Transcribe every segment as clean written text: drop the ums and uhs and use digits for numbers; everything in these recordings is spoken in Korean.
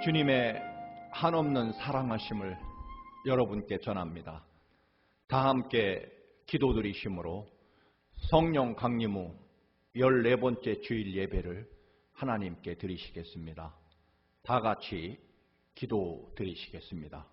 주님의 한없는 사랑하심을 여러분께 전합니다. 다 함께 기도드리심으로 성령 강림 후 14번째 주일 예배를 하나님께 드리시겠습니다. 다 같이 기도드리시겠습니다.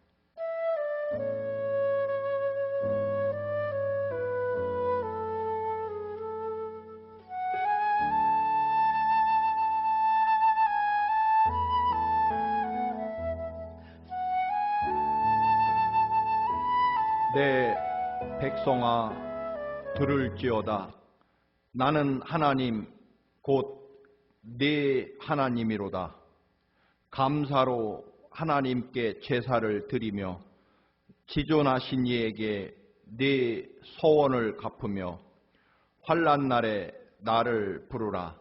내 백성아 들을지어다. 나는 하나님 곧 네 하나님이로다. 감사로 하나님께 제사를 드리며 지존하신 이에게 네 서원을 갚으며 환난 날에 나를 부르라.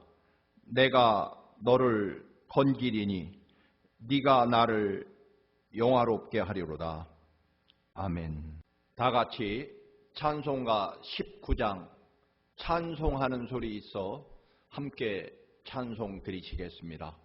내가 너를 건지리니 네가 나를 영화롭게 하리로다. 아멘. 다 같이 찬송가 19장 찬송하는 소리 있어 함께 찬송 드리시겠습니다.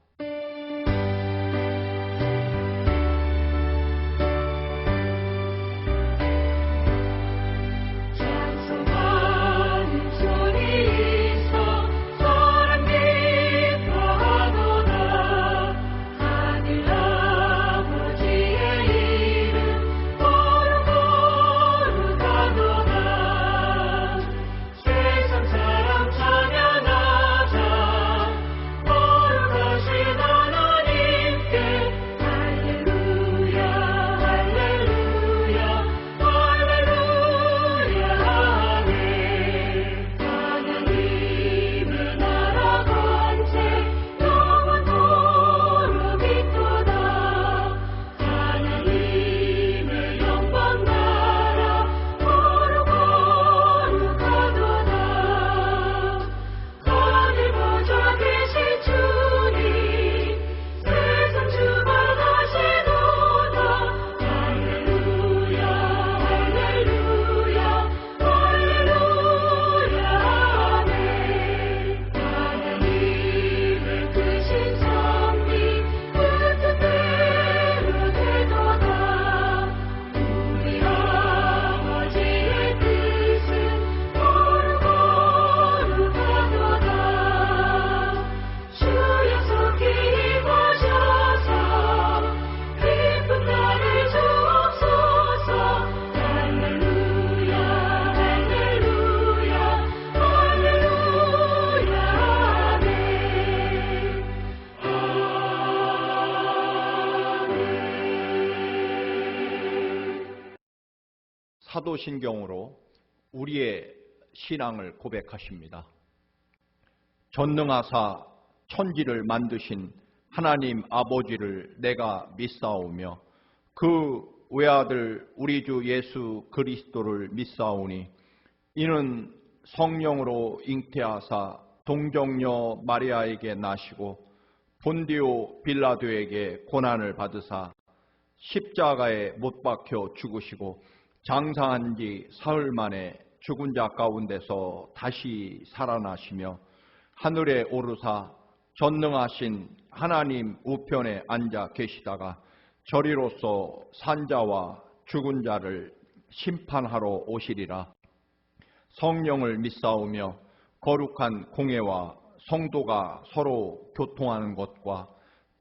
사도신경으로 우리의 신앙을 고백하십니다. 전능하사 천지를 만드신 하나님 아버지를 내가 믿사오며 그 외아들 우리 주 예수 그리스도를 믿사오니 이는 성령으로 잉태하사 동정녀 마리아에게 나시고 본디오 빌라도에게 고난을 받으사 십자가에 못 박혀 죽으시고 장사한 지 사흘 만에 죽은 자 가운데서 다시 살아나시며 하늘에 오르사 전능하신 하나님 우편에 앉아 계시다가 저리로서 산자와 죽은 자를 심판하러 오시리라. 성령을 믿사오며 거룩한 공회와 성도가 서로 교통하는 것과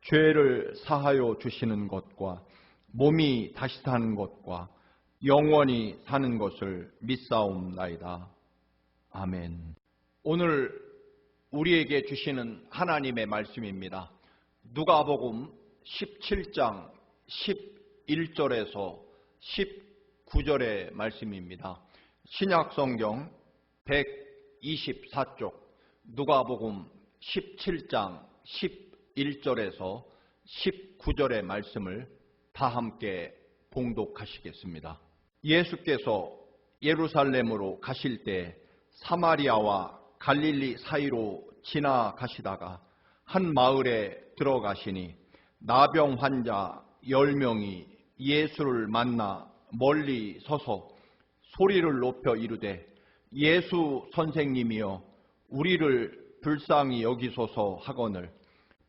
죄를 사하여 주시는 것과 몸이 다시 사는 것과 영원히 사는 것을 믿사옵나이다. 아멘. 오늘 우리에게 주시는 하나님의 말씀입니다. 누가복음 17장 11절에서 19절의 말씀입니다. 신약성경 124쪽 누가복음 17장 11절에서 19절의 말씀을 다 함께 봉독하시겠습니다. 예수께서 예루살렘으로 가실 때 사마리아와 갈릴리 사이로 지나가시다가 한 마을에 들어가시니 나병 환자 10명이 예수를 만나 멀리 서서 소리를 높여 이르되 예수 선생님이여 우리를 불쌍히 여기소서 하거늘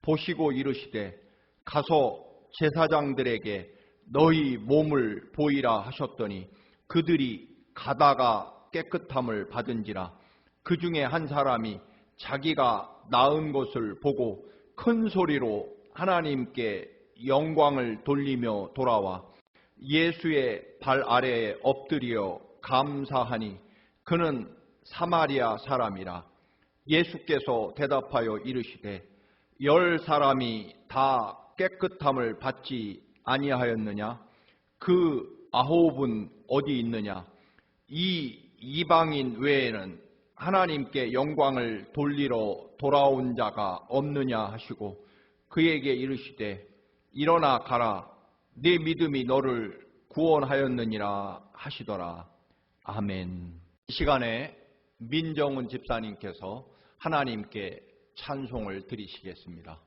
보시고 이르시되 가서 제사장들에게 너희 몸을 보이라 하셨더니 그들이 가다가 깨끗함을 받은지라. 그 중에 한 사람이 자기가 나은 것을 보고 큰 소리로 하나님께 영광을 돌리며 돌아와 예수의 발 아래에 엎드려 감사하니 그는 사마리아 사람이라. 예수께서 대답하여 이르시되 10사람이 다 깨끗함을 받지 아니하였느냐? 그 9은 어디 있느냐? 이 이방인 외에는 하나님께 영광을 돌리러 돌아온 자가 없느냐 하시고 그에게 이르시되 일어나 가라. 네 믿음이 너를 구원하였느니라 하시더라. 아멘. 이 시간에 민정훈 집사님께서 하나님께 찬송을 드리시겠습니다.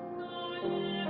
나의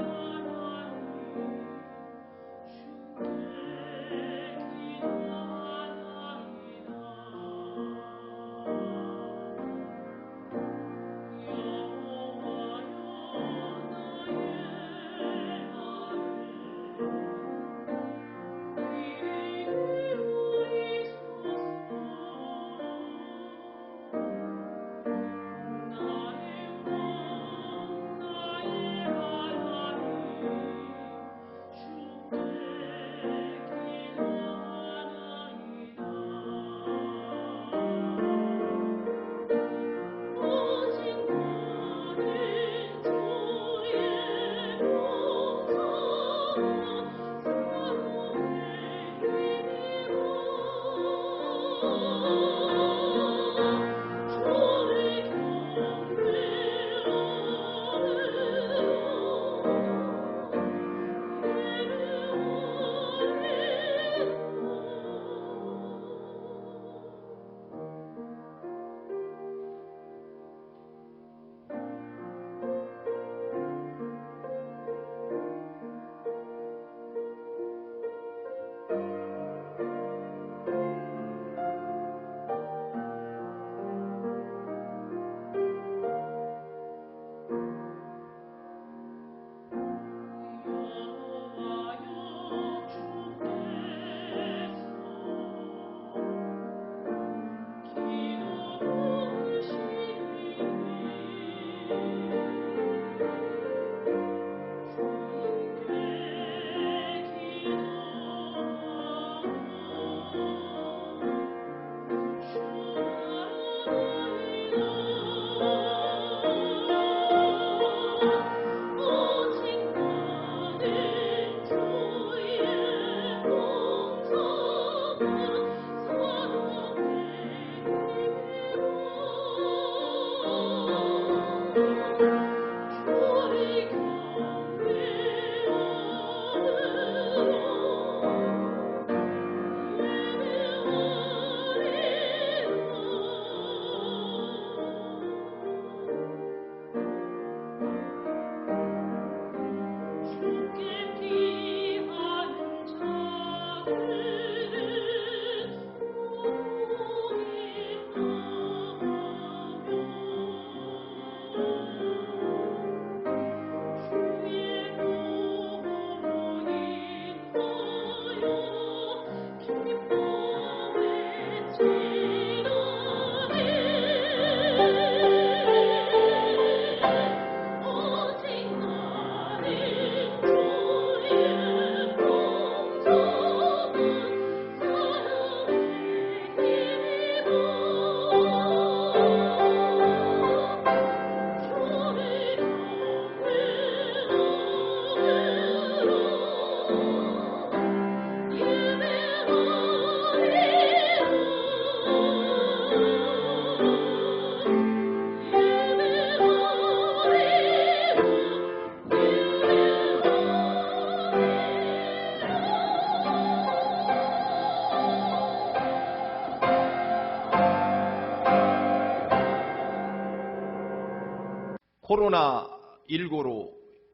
코로나19로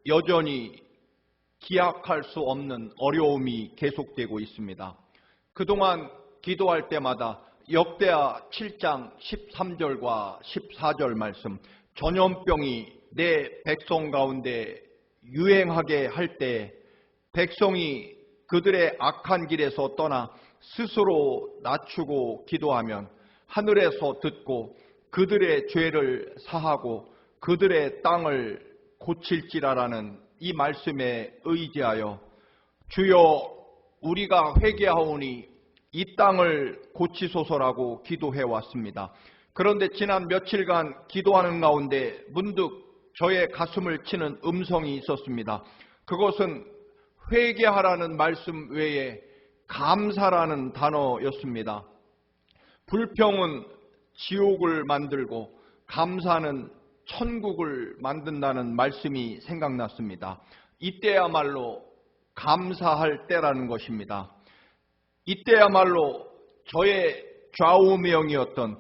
여전히 기약할 수 없는 어려움이 계속되고 있습니다. 그동안 기도할 때마다 역대하 7장 13절과 14절 말씀, 전염병이 내 백성 가운데 유행하게 할 때 백성이 그들의 악한 길에서 떠나 스스로 낮추고 기도하면 하늘에서 듣고 그들의 죄를 사하고 그들의 땅을 고칠지라라는 이 말씀에 의지하여 주여 우리가 회개하오니 이 땅을 고치소서라고 기도해 왔습니다. 그런데 지난 며칠간 기도하는 가운데 문득 저의 가슴을 치는 음성이 있었습니다. 그것은 회개하라는 말씀 외에 감사라는 단어였습니다. 불평은 지옥을 만들고 감사는 천국을 만든다는 말씀이 생각났습니다. 이때야말로 감사할 때라는 것입니다. 이때야말로 저의 좌우명이었던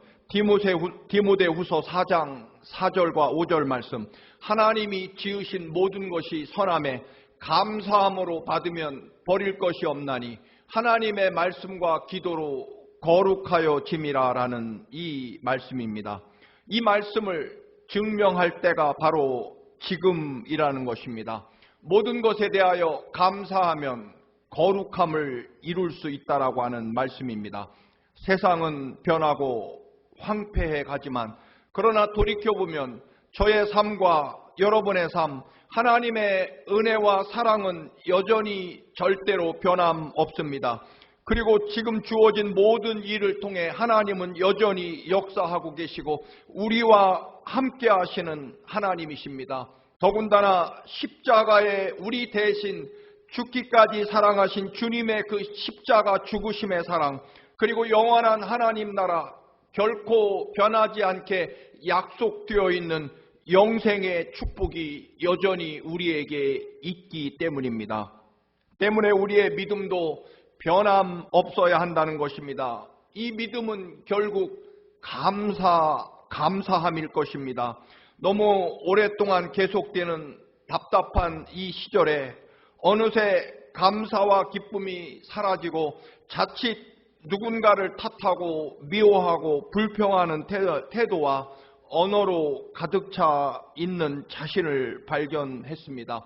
디모데후서 4장 4절과 5절 말씀, 하나님이 지으신 모든 것이 선함에 감사함으로 받으면 버릴 것이 없나니 하나님의 말씀과 기도로 거룩하여 짐이라라는 이 말씀입니다. 이 말씀을 증명할 때가 바로 지금이라는 것입니다. 모든 것에 대하여 감사하면 거룩함을 이룰 수 있다라고 하는 말씀입니다. 세상은 변하고 황폐해 가지만 그러나 돌이켜보면 저의 삶과 여러분의 삶, 하나님의 은혜와 사랑은 여전히 절대로 변함없습니다. 그리고 지금 주어진 모든 일을 통해 하나님은 여전히 역사하고 계시고 우리와 함께 하시는 하나님이십니다. 더군다나 십자가에 우리 대신 죽기까지 사랑하신 주님의 그 십자가 죽으심의 사랑, 그리고 영원한 하나님 나라, 결코 변하지 않게 약속되어 있는 영생의 축복이 여전히 우리에게 있기 때문입니다. 때문에 우리의 믿음도 변함없어야 한다는 것입니다. 이 믿음은 결국 감사함일 것입니다. 너무 오랫동안 계속되는 답답한 이 시절에 어느새 감사와 기쁨이 사라지고 자칫 누군가를 탓하고 미워하고 불평하는 태도와 언어로 가득 차 있는 자신을 발견했습니다.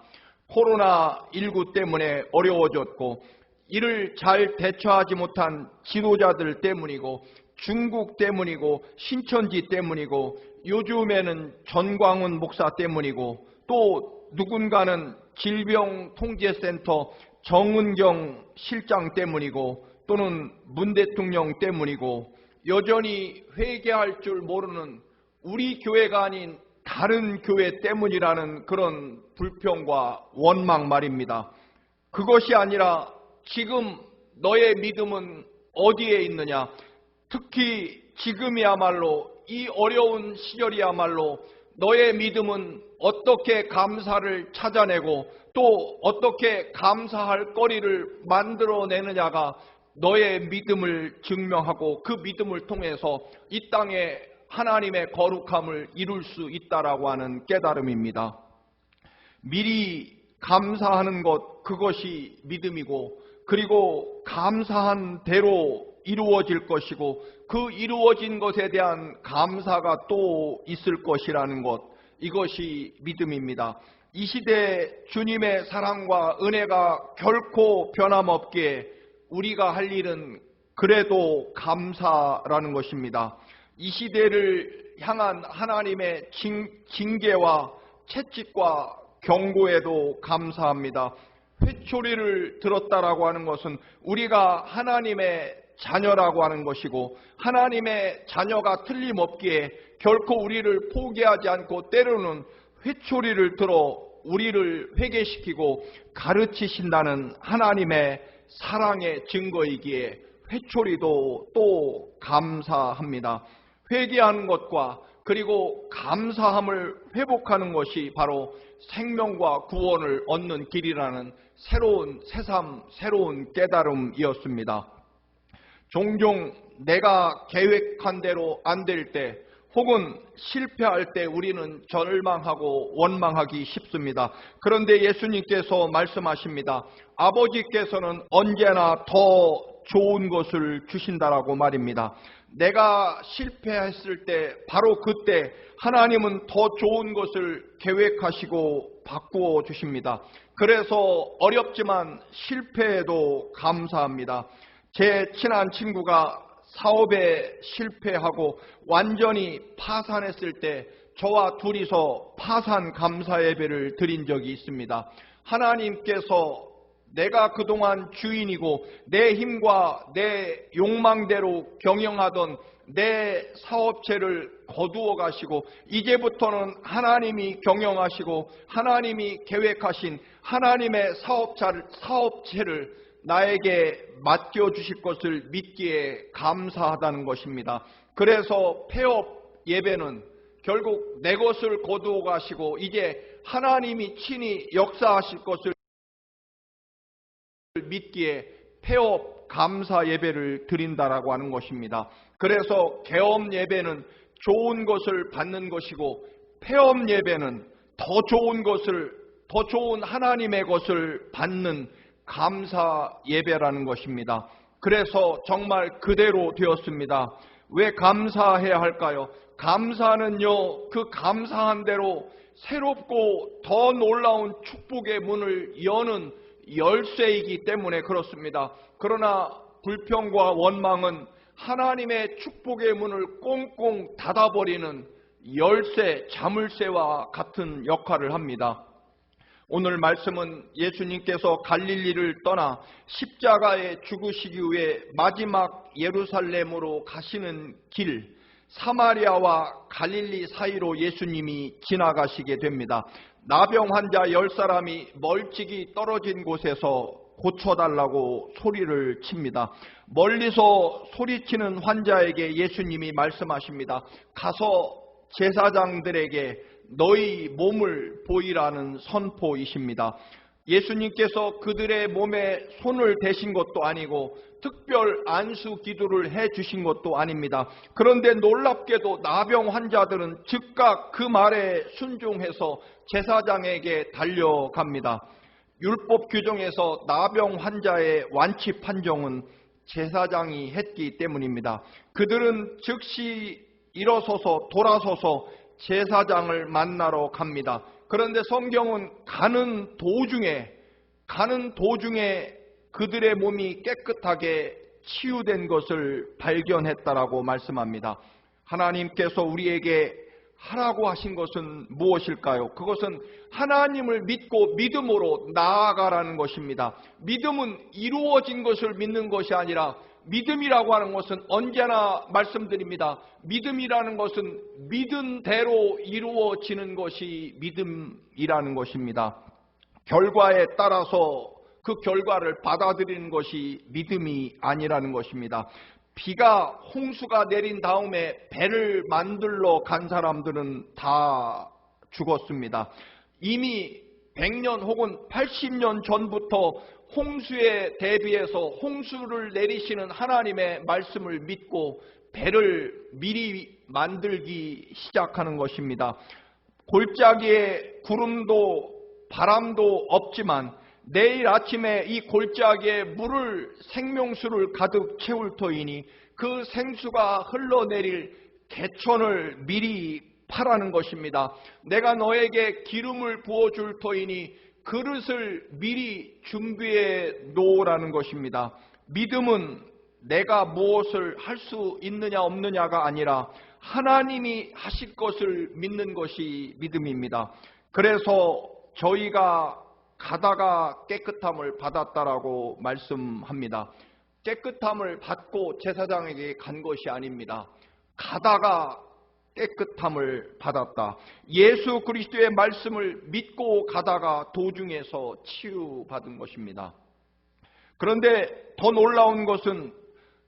코로나19 때문에 어려워졌고 이를 잘 대처하지 못한 지도자들 때문이고 중국 때문이고 신천지 때문이고 요즘에는 전광훈 목사 때문이고 또 누군가는 질병통제센터 정은경 실장 때문이고 또는 문 대통령 때문이고 여전히 회개할 줄 모르는 우리 교회가 아닌 다른 교회 때문이라는 그런 불평과 원망 말입니다. 그것이 아니라 지금 너의 믿음은 어디에 있느냐? 특히 지금이야말로 이 어려운 시절이야말로 너의 믿음은 어떻게 감사를 찾아내고 또 어떻게 감사할 거리를 만들어내느냐가 너의 믿음을 증명하고 그 믿음을 통해서 이 땅에 하나님의 거룩함을 이룰 수 있다라고 하는 깨달음입니다. 미리 감사하는 것, 그것이 믿음이고 그리고 감사한 대로 이루어질 것이고 그 이루어진 것에 대한 감사가 또 있을 것이라는 것, 이것이 믿음입니다. 이 시대에 주님의 사랑과 은혜가 결코 변함없기에 우리가 할 일은 그래도 감사라는 것입니다. 이 시대를 향한 하나님의 징계와 채찍과 경고에도 감사합니다. 회초리를 들었다라고 하는 것은 우리가 하나님의 자녀라고 하는 것이고 하나님의 자녀가 틀림없기에 결코 우리를 포기하지 않고 때로는 회초리를 들어 우리를 회개시키고 가르치신다는 하나님의 사랑의 증거이기에 회초리도 또 감사합니다. 회개하는 것과 그리고 감사함을 회복하는 것이 바로 생명과 구원을 얻는 길이라는 새로운 새삼, 새로운 깨달음이었습니다. 종종 내가 계획한 대로 안 될 때 혹은 실패할 때 우리는 절망하고 원망하기 쉽습니다. 그런데 예수님께서 말씀하십니다. 아버지께서는 언제나 더 좋은 것을 주신다라고 말입니다. 내가 실패했을 때 바로 그때 하나님은 더 좋은 것을 계획하시고 바꾸어 주십니다. 그래서 어렵지만 실패해도 감사합니다. 제 친한 친구가 사업에 실패하고 완전히 파산했을 때 저와 둘이서 파산 감사 예배를 드린 적이 있습니다. 하나님께서 내가 그동안 주인이고 내 힘과 내 욕망대로 경영하던 내 사업체를 거두어 가시고 이제부터는 하나님이 경영하시고 하나님이 계획하신 하나님의 사업체를 나에게 맡겨주실 것을 믿기에 감사하다는 것입니다. 그래서 폐업 예배는 결국 내 것을 거두어 가시고 이제 하나님이 친히 역사하실 것을 믿기에 폐업 감사 예배를 드린다라고 하는 것입니다. 그래서 개업 예배는 좋은 것을 받는 것이고 폐업 예배는 더 좋은 하나님의 것을 받는 감사 예배라는 것입니다. 그래서 정말 그대로 되었습니다. 왜 감사해야 할까요? 감사는요, 그 감사한 대로 새롭고 더 놀라운 축복의 문을 여는 열쇠이기 때문에 그렇습니다. 그러나 불평과 원망은 하나님의 축복의 문을 꽁꽁 닫아버리는 열쇠, 자물쇠와 같은 역할을 합니다. 오늘 말씀은 예수님께서 갈릴리를 떠나 십자가에 죽으시기 위해 마지막 예루살렘으로 가시는 길, 사마리아와 갈릴리 사이로 예수님이 지나가시게 됩니다. 나병 환자 10사람이 멀찍이 떨어진 곳에서 고쳐달라고 소리를 칩니다. 멀리서 소리치는 환자에게 예수님이 말씀하십니다. 가서 제사장들에게 너희 몸을 보이라는 선포이십니다. 예수님께서 그들의 몸에 손을 대신 것도 아니고 특별 안수 기도를 해주신 것도 아닙니다. 그런데 놀랍게도 나병 환자들은 즉각 그 말에 순종해서 제사장에게 달려갑니다. 율법 규정에서 나병 환자의 완치 판정은 제사장이 했기 때문입니다. 그들은 즉시 일어서서 돌아서서 제사장을 만나러 갑니다. 그런데 성경은 가는 도중에 그들의 몸이 깨끗하게 치유된 것을 발견했다라고 말씀합니다. 하나님께서 우리에게 하라고 하신 것은 무엇일까요? 그것은 하나님을 믿고 믿음으로 나아가라는 것입니다. 믿음은 이루어진 것을 믿는 것이 아니라 믿음이라고 하는 것은 언제나 말씀드립니다. 믿음이라는 것은 믿은 대로 이루어지는 것이 믿음이라는 것입니다. 결과에 따라서 그 결과를 받아들이는 것이 믿음이 아니라는 것입니다. 비가 홍수가 내린 다음에 배를 만들러 간 사람들은 다 죽었습니다. 이미 100년 혹은 80년 전부터 홍수에 대비해서 홍수를 내리시는 하나님의 말씀을 믿고 배를 미리 만들기 시작하는 것입니다. 골짜기에 구름도 바람도 없지만 내일 아침에 이 골짜기에 생명수를 가득 채울 터이니 그 생수가 흘러내릴 개천을 미리 파라는 것입니다. 내가 너에게 기름을 부어줄 터이니 그릇을 미리 준비해 놓으라는 것입니다. 믿음은 내가 무엇을 할 수 있느냐 없느냐가 아니라 하나님이 하실 것을 믿는 것이 믿음입니다. 그래서 저희가 가다가 깨끗함을 받았다라고 말씀합니다. 깨끗함을 받고 제사장에게 간 것이 아닙니다. 가다가 깨끗함을 받았다. 예수 그리스도의 말씀을 믿고 가다가 도중에서 치유받은 것입니다. 그런데 더 놀라운 것은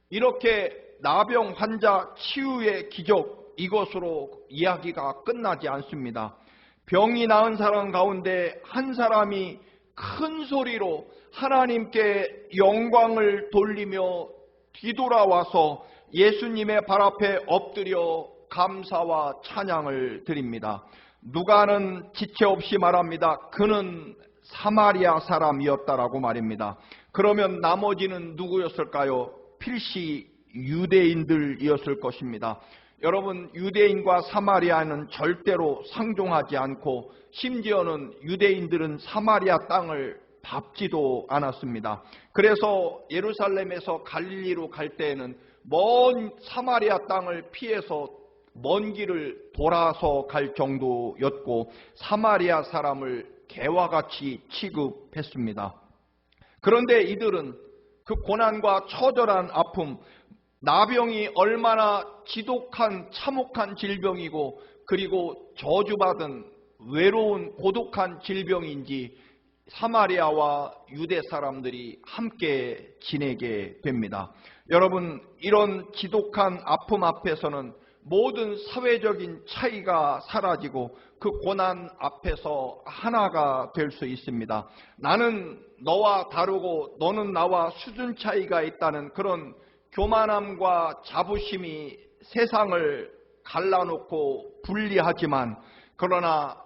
이렇게 나병 환자 치유의 기적, 이것으로 이야기가 끝나지 않습니다. 병이 나은 사람 가운데 한 사람이 큰 소리로 하나님께 영광을 돌리며 뒤돌아와서 예수님의 발 앞에 엎드려 감사와 찬양을 드립니다. 누가는 지체 없이 말합니다. 그는 사마리아 사람이었다라고 말입니다. 그러면 나머지는 누구였을까요? 필시 유대인들이었을 것입니다. 여러분, 유대인과 사마리아는 절대로 상종하지 않고 심지어는 유대인들은 사마리아 땅을 밟지도 않았습니다. 그래서 예루살렘에서 갈릴리로 갈 때에는 먼 사마리아 땅을 피해서 먼 길을 돌아서 갈 정도였고 사마리아 사람을 개와 같이 취급했습니다. 그런데 이들은 그 고난과 처절한 아픔, 나병이 얼마나 지독한 참혹한 질병이고 그리고 저주받은 외로운 고독한 질병인지 사마리아와 유대 사람들이 함께 지내게 됩니다. 여러분, 이런 지독한 아픔 앞에서는 모든 사회적인 차이가 사라지고 그 고난 앞에서 하나가 될 수 있습니다. 나는 너와 다르고 너는 나와 수준 차이가 있다는 그런 교만함과 자부심이 세상을 갈라놓고 분리하지만 그러나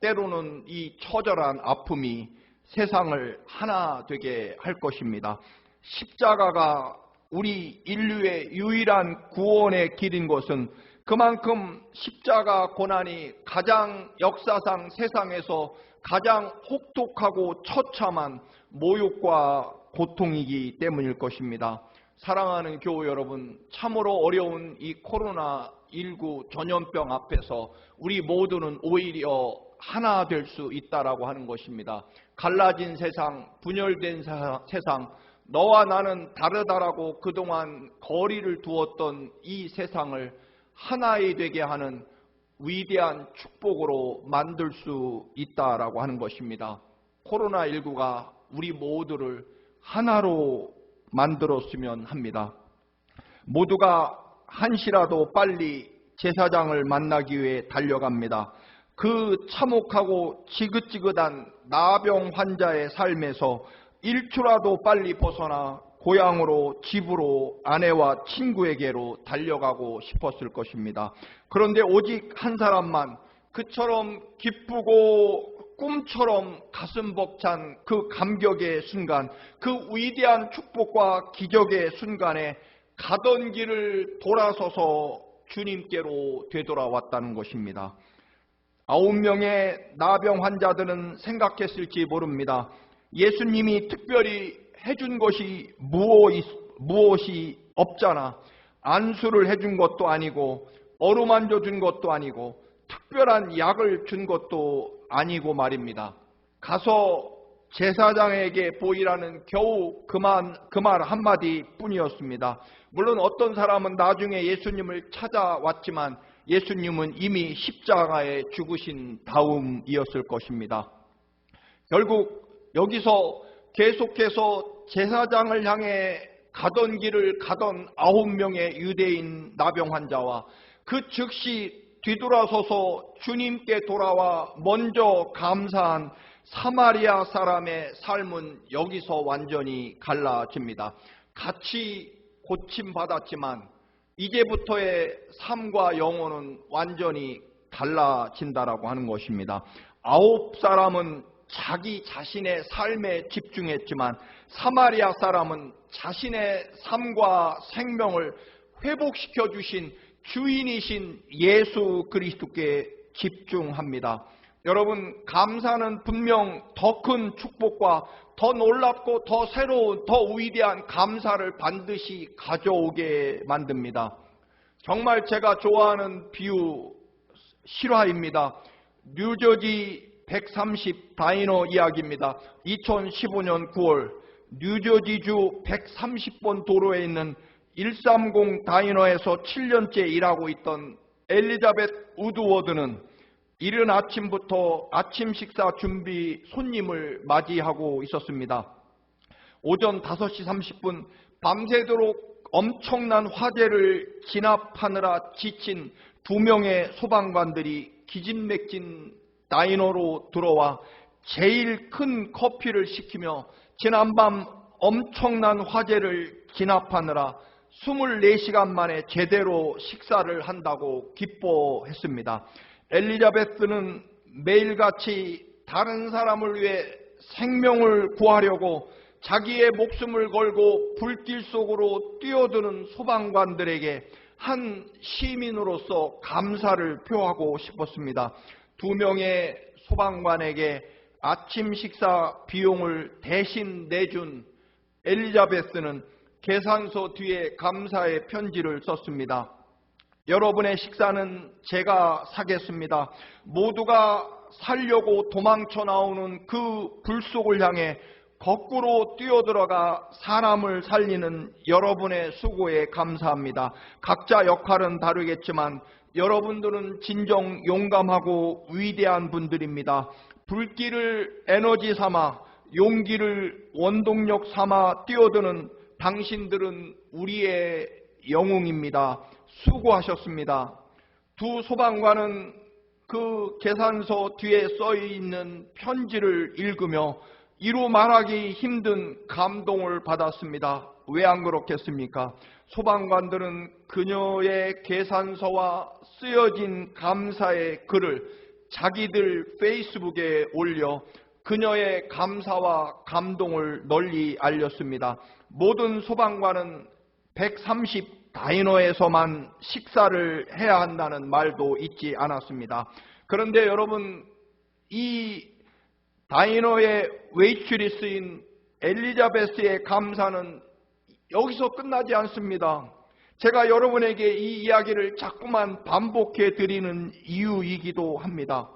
때로는 이 처절한 아픔이 세상을 하나 되게 할 것입니다. 십자가가 우리 인류의 유일한 구원의 길인 것은 그만큼 십자가 고난이 가장 역사상 세상에서 가장 혹독하고 처참한 모욕과 고통이기 때문일 것입니다. 사랑하는 교우 여러분, 참으로 어려운 이 코로나19 전염병 앞에서 우리 모두는 오히려 하나 될 수 있다라고 하는 것입니다. 갈라진 세상, 분열된 세상, 너와 나는 다르다라고 그동안 거리를 두었던 이 세상을 하나이 되게 하는 위대한 축복으로 만들 수 있다라고 하는 것입니다. 코로나19가 우리 모두를 하나로 만들었으면 합니다. 모두가 한시라도 빨리 제사장을 만나기 위해 달려갑니다. 그 참혹하고 지긋지긋한 나병 환자의 삶에서 일초라도 빨리 벗어나 고향으로, 집으로, 아내와 친구에게로 달려가고 싶었을 것입니다. 그런데 오직 한 사람만 그처럼 기쁘고 꿈처럼 가슴 벅찬 그 감격의 순간, 그 위대한 축복과 기적의 순간에 가던 길을 돌아서서 주님께로 되돌아왔다는 것입니다. 9명의 나병 환자들은 생각했을지 모릅니다. 예수님이 특별히 해준 것이 무엇이 없잖아. 안수를 해준 것도 아니고 어루만져 준 것도 아니고 특별한 약을 준 것도 아니고 말입니다. 가서 제사장에게 보이라는 겨우 그 말 한마디 뿐이었습니다. 물론 어떤 사람은 나중에 예수님을 찾아왔지만 예수님은 이미 십자가에 죽으신 다음이었을 것입니다. 결국 여기서 계속해서 제사장을 향해 가던 길을 가던 9명의 유대인 나병 환자와 그 즉시 뒤돌아서서 주님께 돌아와 먼저 감사한 사마리아 사람의 삶은 여기서 완전히 갈라집니다. 같이 고침받았지만 이제부터의 삶과 영혼은 완전히 달라진다라고 하는 것입니다. 9사람은 자기 자신의 삶에 집중했지만 사마리아 사람은 자신의 삶과 생명을 회복시켜 주신 주인이신 예수 그리스도께 집중합니다. 여러분, 감사는 분명 더 큰 축복과 더 놀랍고 더 새로운 더 위대한 감사를 반드시 가져오게 만듭니다. 정말 제가 좋아하는 비유 실화입니다. 뉴저지 130 다이너 이야기입니다. 2015년 9월 뉴저지주 130번 도로에 있는 130 다이너에서 7년째 일하고 있던 엘리자베트 우드워드는 이른 아침부터 아침 식사 준비 손님을 맞이하고 있었습니다. 오전 5시 30분 밤새도록 엄청난 화재를 진압하느라 지친 2명의 소방관들이 기진맥진 다이너로 들어와 제일 큰 커피를 시키며 지난밤 엄청난 화재를 진압하느라 24시간 만에 제대로 식사를 한다고 기뻐했습니다. 엘리자베스는 매일같이 다른 사람을 위해 생명을 구하려고 자기의 목숨을 걸고 불길 속으로 뛰어드는 소방관들에게 한 시민으로서 감사를 표하고 싶었습니다. 2명의 소방관에게 아침 식사 비용을 대신 내준 엘리자베스는 계산서 뒤에 감사의 편지를 썼습니다. 여러분의 식사는 제가 사겠습니다. 모두가 살려고 도망쳐 나오는 그 불 속을 향해 거꾸로 뛰어들어가 사람을 살리는 여러분의 수고에 감사합니다. 각자 역할은 다르겠지만 여러분들은 진정 용감하고 위대한 분들입니다. 불길을 에너지 삼아, 용기를 원동력 삼아 뛰어드는 당신들은 우리의 영웅입니다. 수고하셨습니다. 두 소방관은 그 계산서 뒤에 써있는 편지를 읽으며 이루 말하기 힘든 감동을 받았습니다. 왜 안 그렇겠습니까? 소방관들은 그녀의 계산서와 쓰여진 감사의 글을 자기들 페이스북에 올려 그녀의 감사와 감동을 널리 알렸습니다. 모든 소방관은 130 다이너에서만 식사를 해야 한다는 말도 잊지 않았습니다. 그런데 여러분, 이 다이너의 웨이트리스인 엘리자베스의 감사는 여기서 끝나지 않습니다. 제가 여러분에게 이 이야기를 자꾸만 반복해 드리는 이유이기도 합니다.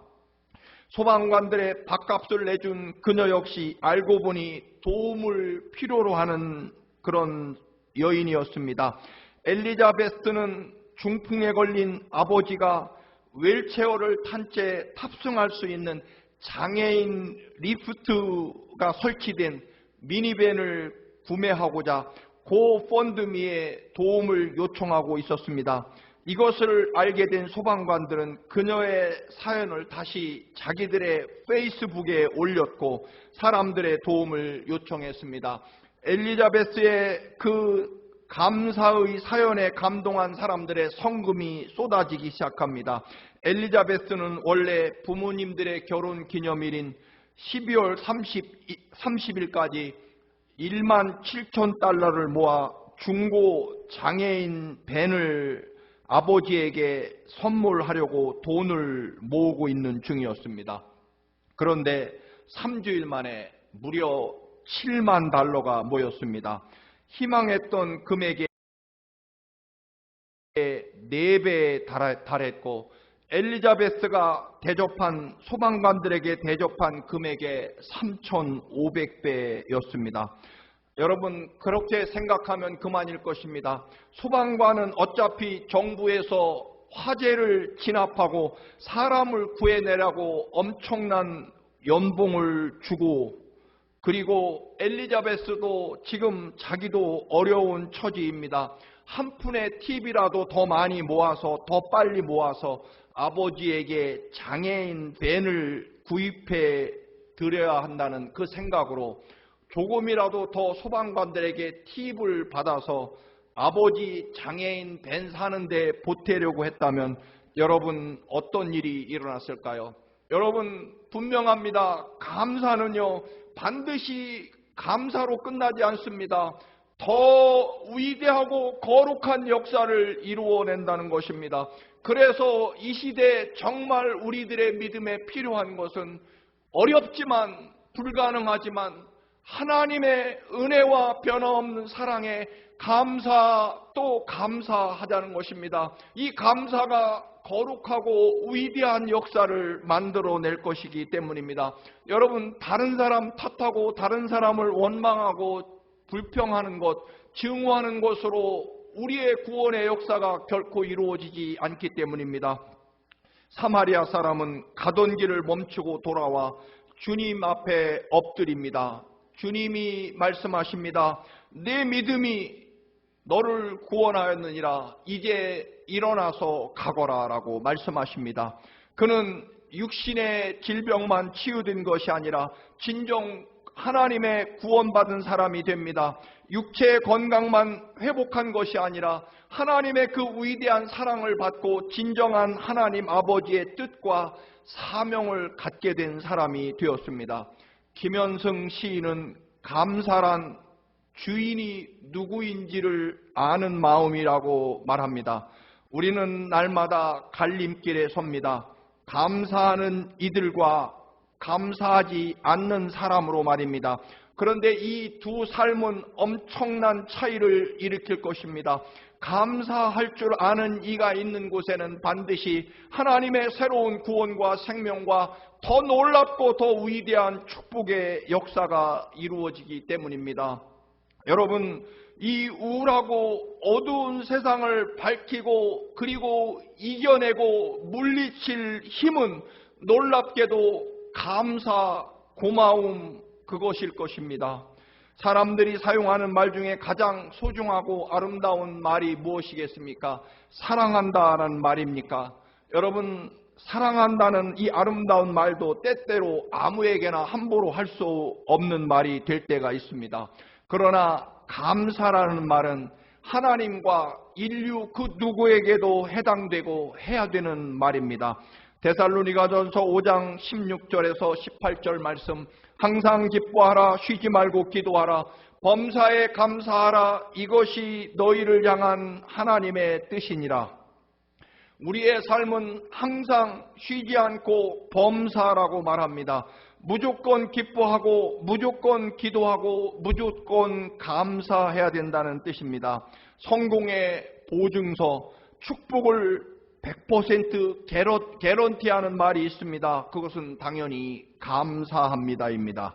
소방관들의 밥값을 내준 그녀 역시 알고 보니 도움을 필요로 하는 그런 여인이었습니다. 엘리자베스는 중풍에 걸린 아버지가 휠체어를 탄 채 탑승할 수 있는 장애인 리프트가 설치된 미니밴을 구매하고자 고펀드미에 도움을 요청하고 있었습니다. 이것을 알게 된 소방관들은 그녀의 사연을 다시 자기들의 페이스북에 올렸고 사람들의 도움을 요청했습니다. 엘리자베스의 그 감사의 사연에 감동한 사람들의 성금이 쏟아지기 시작합니다. 엘리자베스는 원래 부모님들의 결혼 기념일인 12월 30일까지 1만 7천 달러를 모아 중고 장애인 밴을 아버지에게 선물하려고 돈을 모으고 있는 중이었습니다. 그런데 3주일 만에 무려 7만 달러가 모였습니다. 희망했던 금액의 4배에 달했고 엘리자베스가 대접한 소방관들에게 대접한 금액의 3,500배였습니다. 여러분, 그렇게 생각하면 그만일 것입니다. 소방관은 어차피 정부에서 화재를 진압하고 사람을 구해내라고 엄청난 연봉을 주고, 그리고 엘리자베스도 지금 자기도 어려운 처지입니다. 한 푼의 팁이라도 더 많이 모아서, 더 빨리 모아서 아버지에게 장애인 밴을 구입해 드려야 한다는 그 생각으로 조금이라도 더 소방관들에게 팁을 받아서 아버지 장애인 밴 사는데 보태려고 했다면 여러분, 어떤 일이 일어났을까요? 여러분, 분명합니다. 감사는요, 반드시 감사로 끝나지 않습니다. 더 위대하고 거룩한 역사를 이루어낸다는 것입니다. 그래서 이 시대에 정말 우리들의 믿음에 필요한 것은 어렵지만, 불가능하지만 하나님의 은혜와 변함없는 사랑에 감사 또 감사하자는 것입니다. 이 감사가 거룩하고 위대한 역사를 만들어낼 것이기 때문입니다. 여러분, 다른 사람 탓하고 다른 사람을 원망하고 불평하는 것, 증오하는 것으로 우리의 구원의 역사가 결코 이루어지지 않기 때문입니다. 사마리아 사람은 가던 길을 멈추고 돌아와 주님 앞에 엎드립니다. 주님이 말씀하십니다. 내 믿음이 너를 구원하였느니라. 이제 일어나서 가거라 라고 말씀하십니다. 그는 육신의 질병만 치유된 것이 아니라 진정 하나님의 구원받은 사람이 됩니다. 육체의 건강만 회복한 것이 아니라 하나님의 그 위대한 사랑을 받고 진정한 하나님 아버지의 뜻과 사명을 갖게 된 사람이 되었습니다. 김현승 시인은 감사란 주인이 누구인지를 아는 마음이라고 말합니다. 우리는 날마다 갈림길에 섭니다. 감사하는 이들과 감사하지 않는 사람으로 말입니다. 그런데 이 두 삶은 엄청난 차이를 일으킬 것입니다. 감사할 줄 아는 이가 있는 곳에는 반드시 하나님의 새로운 구원과 생명과 더 놀랍고 더 위대한 축복의 역사가 이루어지기 때문입니다. 여러분, 이 우울하고 어두운 세상을 밝히고 그리고 이겨내고 물리칠 힘은 놀랍게도 감사, 고마움, 그것일 것입니다. 사람들이 사용하는 말 중에 가장 소중하고 아름다운 말이 무엇이겠습니까? 사랑한다라는 말입니까? 여러분, 사랑한다는 이 아름다운 말도 때때로 아무에게나 함부로 할 수 없는 말이 될 때가 있습니다. 그러나 감사라는 말은 하나님과 인류 그 누구에게도 해당되고 해야 되는 말입니다. 데살로니가전서 5장 16절에서 18절 말씀, 항상 기뻐하라, 쉬지 말고 기도하라, 범사에 감사하라, 이것이 너희를 향한 하나님의 뜻이니라. 우리의 삶은 항상 쉬지 않고 범사라고 말합니다. 무조건 기뻐하고 무조건 기도하고 무조건 감사해야 된다는 뜻입니다. 성공의 보증서, 축복을 100% 개런티하는 말이 있습니다. 그것은 당연히 감사합니다입니다.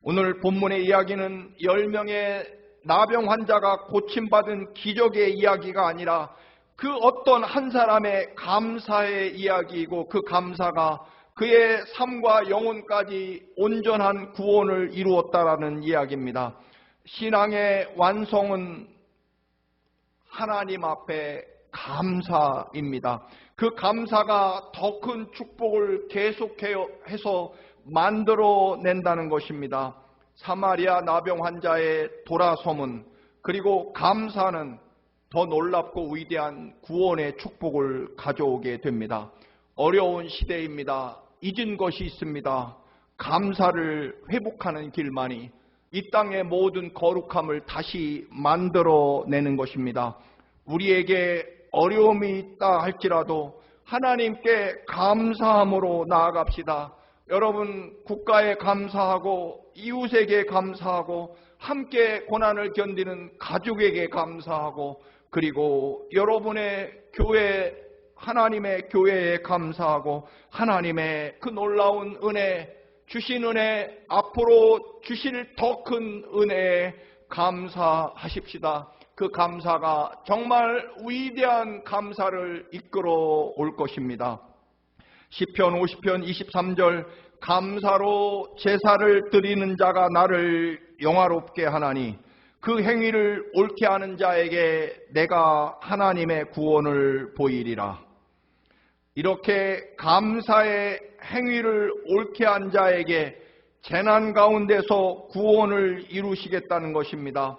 오늘 본문의 이야기는 10명의 나병 환자가 고침받은 기적의 이야기가 아니라 그 어떤 한 사람의 감사의 이야기이고, 그 감사가 그의 삶과 영혼까지 온전한 구원을 이루었다라는 이야기입니다. 신앙의 완성은 하나님 앞에 감사입니다. 그 감사가 더 큰 축복을 계속해서 만들어낸다는 것입니다. 사마리아 나병 환자의 돌아서문, 그리고 감사는 더 놀랍고 위대한 구원의 축복을 가져오게 됩니다. 어려운 시대입니다. 잊은 것이 있습니다. 감사를 회복하는 길만이 이 땅의 모든 거룩함을 다시 만들어내는 것입니다. 우리에게 어려움이 있다 할지라도 하나님께 감사함으로 나아갑시다. 여러분, 국가에 감사하고 이웃에게 감사하고 함께 고난을 견디는 가족에게 감사하고, 그리고 여러분의 교회, 하나님의 교회에 감사하고 하나님의 그 놀라운 은혜, 주신 은혜, 앞으로 주실 더 큰 은혜에 감사하십시다. 그 감사가 정말 위대한 감사를 이끌어 올 것입니다. 시편 50편 23절, 감사로 제사를 드리는 자가 나를 영화롭게 하나니 그 행위를 옳게 하는 자에게 내가 하나님의 구원을 보이리라. 이렇게 감사의 행위를 옳게 한 자에게 재난 가운데서 구원을 이루시겠다는 것입니다.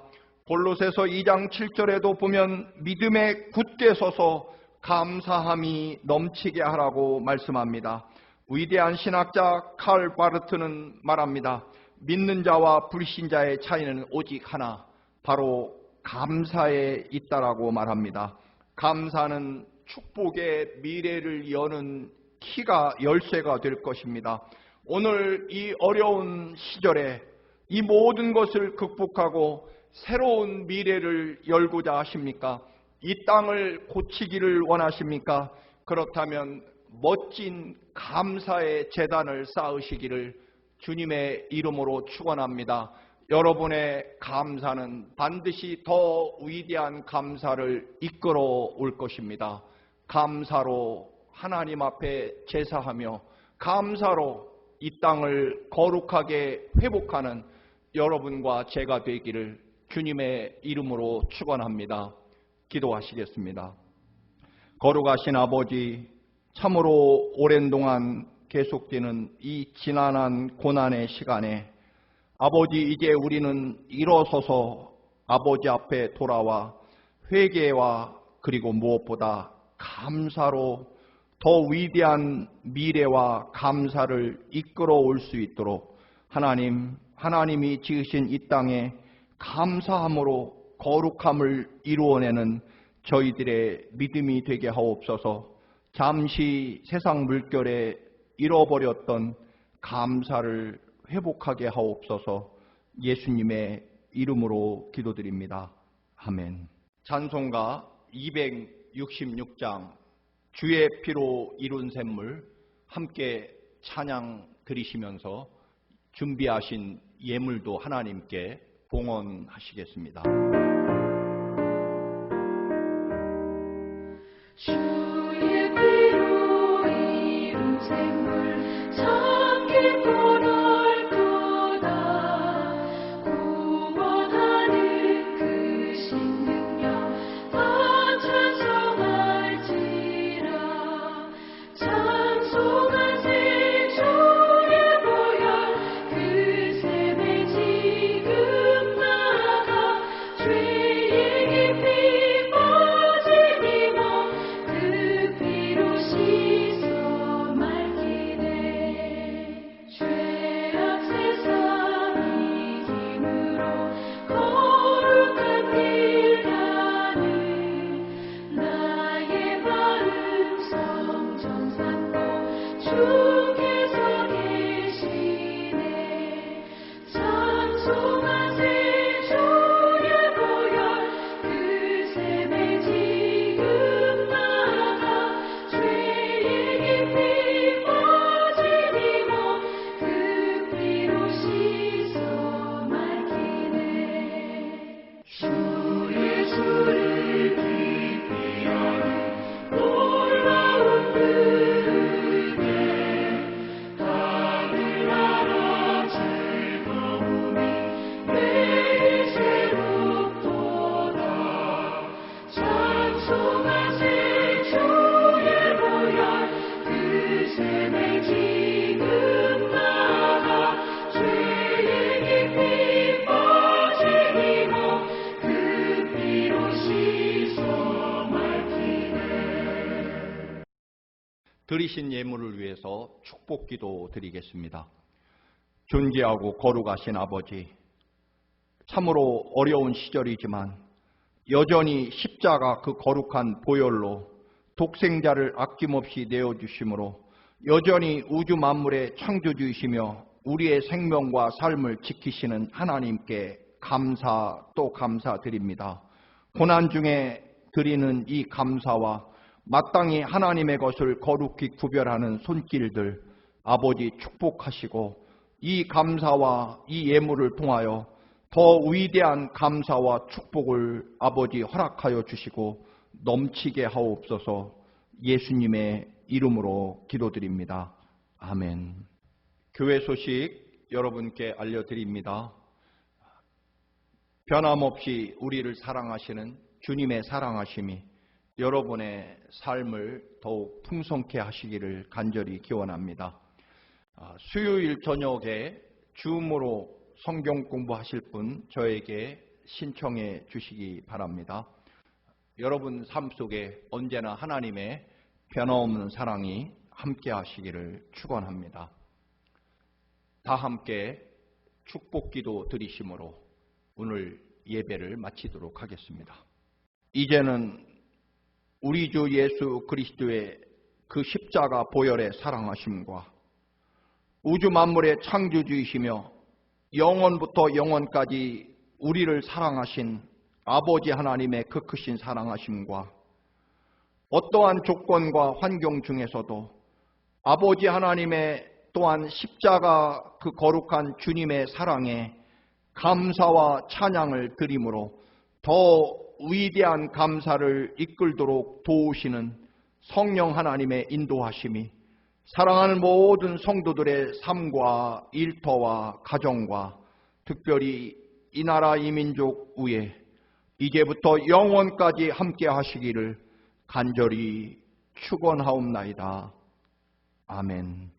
골로새서 2장 7절에도 보면 믿음에 굳게 서서 감사함이 넘치게 하라고 말씀합니다. 위대한 신학자 칼 바르트는 말합니다. 믿는 자와 불신자의 차이는 오직 하나, 바로 감사에 있다라고 말합니다. 감사는 축복의 미래를 여는 키가 열쇠가 될 것입니다. 오늘 이 어려운 시절에 이 모든 것을 극복하고 새로운 미래를 열고자 하십니까? 이 땅을 고치기를 원하십니까? 그렇다면 멋진 감사의 제단을 쌓으시기를 주님의 이름으로 축원합니다. 여러분의 감사는 반드시 더 위대한 감사를 이끌어 올 것입니다. 감사로 하나님 앞에 제사하며 감사로 이 땅을 거룩하게 회복하는 여러분과 제가 되기를 주님의 이름으로 축원합니다. 기도하시겠습니다. 거룩하신 아버지, 참으로 오랜 동안 계속되는 이 지난한 고난의 시간에 아버지, 이제 우리는 일어서서 아버지 앞에 돌아와 회개와 그리고 무엇보다 감사로 더 위대한 미래와 감사를 이끌어 올 수 있도록 하나님이 지으신 이 땅에 감사함으로 거룩함을 이루어내는 저희들의 믿음이 되게 하옵소서. 잠시 세상 물결에 잃어버렸던 감사를 회복하게 하옵소서. 예수님의 이름으로 기도드립니다. 아멘. 찬송가 266장 주의 피로 이룬 샘물 함께 찬양 드리시면서 준비하신 예물도 하나님께 봉헌하시겠습니다. 주의 피로 이룬 샘물 참 깊고 넓도다. 구원하는 그 신능력 다 찬송할지라. 찬송하세 주의 보혈 그 샘에 지금 나가 죄의 깊이 빠지니 그 피로 씻어 맑히네. 죄악 세상 이김으로 거룩한 길 가는 나의 마음 성전 삼고 주께서 계시네. 찬송하세 주의 보혈 그 샘에 지금 나가 죄의 깊이 빠지니 그 피로 씻어 맑히네. 주의 수를 깊이 아는 놀라운 은혜 하늘나라 즐거움이 매일 새롭도다. 찬송하세 주의 보혈 그 샘에 지금 나가 죄의 깊이 빠지니 그 피로 씻어 맑히네. 드리신 예물을 위해서 축복기도 드리겠습니다. 존귀하고 거룩하신 아버지, 참으로 어려운 시절이지만 여전히 십자가 그 거룩한 보혈로 독생자를 아낌없이 내어주심으로 여전히 우주 만물의 창조주이시며 우리의 생명과 삶을 지키시는 하나님께 감사 또 감사드립니다. 고난 중에 드리는 이 감사와 마땅히 하나님의 것을 거룩히 구별하는 손길들 아버지 축복하시고 이 감사와 이 예물을 통하여 더 위대한 감사와 축복을 아버지 허락하여 주시고 넘치게 하옵소서. 예수님의 이름으로 기도드립니다. 아멘. 교회 소식 여러분께 알려드립니다. 변함없이 우리를 사랑하시는 주님의 사랑하심이 여러분의 삶을 더욱 풍성케 하시기를 간절히 기원합니다. 수요일 저녁에 줌으로 성경 공부하실 분 저에게 신청해 주시기 바랍니다. 여러분 삶 속에 언제나 하나님의 변함없는 사랑이 함께 하시기를 축원합니다. 다 함께 축복기도 드리심으로 오늘 예배를 마치도록 하겠습니다. 이제는 우리 주 예수 그리스도의 그 십자가 보혈의 사랑하심과 우주 만물의 창조주이시며 영원부터 영원까지 우리를 사랑하신 아버지 하나님의 그 크신 사랑하심과 어떠한 조건과 환경 중에서도 아버지 하나님의 또한 십자가 그 거룩한 주님의 사랑에 감사와 찬양을 드림으로 더 위대한 감사를 이끌도록 도우시는 성령 하나님의 인도하심이 사랑하는 모든 성도들의 삶과 일터와 가정과 특별히 이 나라 이 민족 위에 이제부터 영원까지 함께 하시기를 간절히 축원하옵나이다. 아멘.